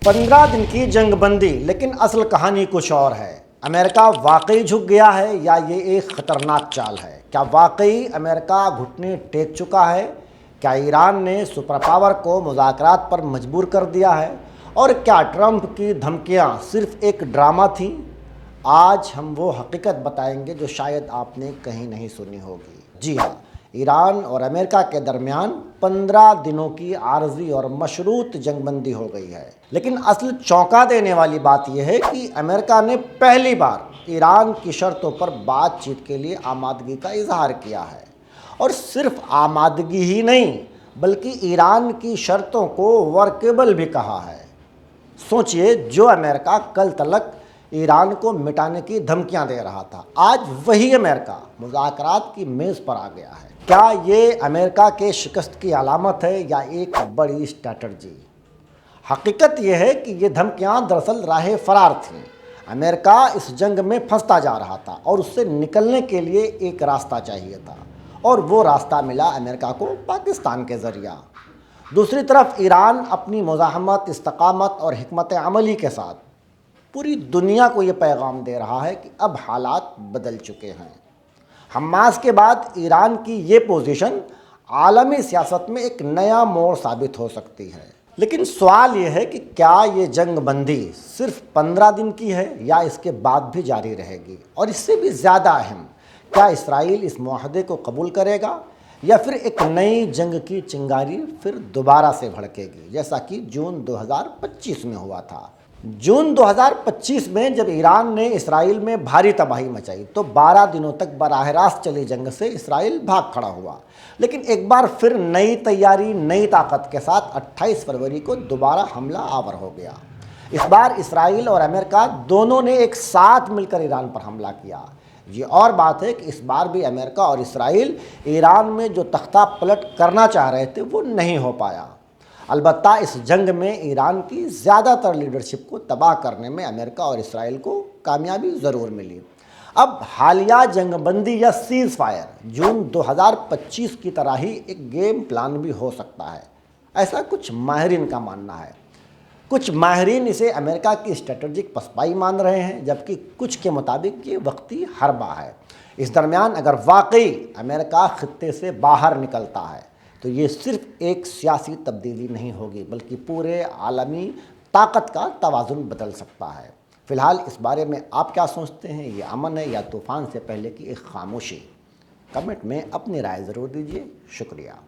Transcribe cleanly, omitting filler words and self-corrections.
15 दिन की जंग बंदी, लेकिन असल कहानी कुछ और है। अमेरिका वाकई झुक गया है या ये एक ख़तरनाक चाल है? क्या वाकई अमेरिका घुटने टेक चुका है? क्या ईरान ने सुपर पावर को मुज़ाकरात पर मजबूर कर दिया है? और क्या ट्रंप की धमकियां सिर्फ एक ड्रामा थीं? आज हम वो हकीकत बताएंगे जो शायद आपने कहीं नहीं सुनी होगी। जी हाँ, ईरान और अमेरिका के दरमियान 15 दिनों की आर्जी और मशरूत जंगबंदी हो गई है। लेकिन असल चौंका देने वाली बात यह है कि अमेरिका ने पहली बार ईरान की शर्तों पर बातचीत के लिए आमादगी का इजहार किया है। और सिर्फ आमादगी ही नहीं, बल्कि ईरान की शर्तों को वर्केबल भी कहा है। सोचिए, जो अमेरिका कल तलक ईरान को मिटाने की धमकियां दे रहा था, आज वही अमेरिका मुज़ाकरात की मेज़ पर आ गया है। क्या ये अमेरिका के शिकस्त की अलामत है या एक बड़ी स्ट्रैटेजी? हकीकत यह है कि ये धमकियां दरअसल राह फरार थीं। अमेरिका इस जंग में फंसता जा रहा था और उससे निकलने के लिए एक रास्ता चाहिए था, और वो रास्ता मिला अमेरिका को पाकिस्तान के ज़रिया। दूसरी तरफ ईरान अपनी मुज़ाहमत, इस्तकामत और हिकमत अमली के साथ पूरी दुनिया को ये पैगाम दे रहा है कि अब हालात बदल चुके हैं। हमास के बाद ईरान की ये पोजीशन आलमी सियासत में एक नया मोड़ साबित हो सकती है। लेकिन सवाल ये है कि क्या ये जंग बंदी सिर्फ 15 दिन की है या इसके बाद भी जारी रहेगी? और इससे भी ज़्यादा अहम, क्या इसराइल इस मुआहदे को कबूल करेगा या फिर एक नई जंग की चिंगारी फिर दोबारा से भड़केगी, जैसा कि जून 2025 में हुआ था। जून 2025 में जब ईरान ने इसराइल में भारी तबाही मचाई तो 12 दिनों तक बराह रास्त चली जंग से इसराइल भाग खड़ा हुआ। लेकिन एक बार फिर नई तैयारी, नई ताकत के साथ 28 फरवरी को दोबारा हमला आवर हो गया। इस बार इसराइल और अमेरिका दोनों ने एक साथ मिलकर ईरान पर हमला किया। ये और बात है कि इस बार भी अमेरिका और इसराइल ईरान में जो तख्ता पलट करना चाह रहे थे वो नहीं हो पाया। अलबत्ता इस जंग में ईरान की ज़्यादातर लीडरशिप को तबाह करने में अमेरिका और इसराइल को कामयाबी ज़रूर मिली। अब हालिया जंगबंदी या सीज़ फायर जून 2025 की तरह ही एक गेम प्लान भी हो सकता है, ऐसा कुछ माहिरीन का मानना है। कुछ माहिरीन इसे अमेरिका की स्ट्रेटजिक पसपाई मान रहे हैं, जबकि कुछ के मुताबिक ये वक्ती हरबा है। इस दरमियान अगर वाकई अमेरिका खित्ते से बाहर निकलता है तो ये सिर्फ एक सियासी तब्दीली नहीं होगी, बल्कि पूरे आलमी ताकत का तवाज़ुन बदल सकता है। फ़िलहाल इस बारे में आप क्या सोचते हैं? ये अमन है या तूफ़ान से पहले की एक खामोशी? कमेंट में अपनी राय ज़रूर दीजिए। शुक्रिया।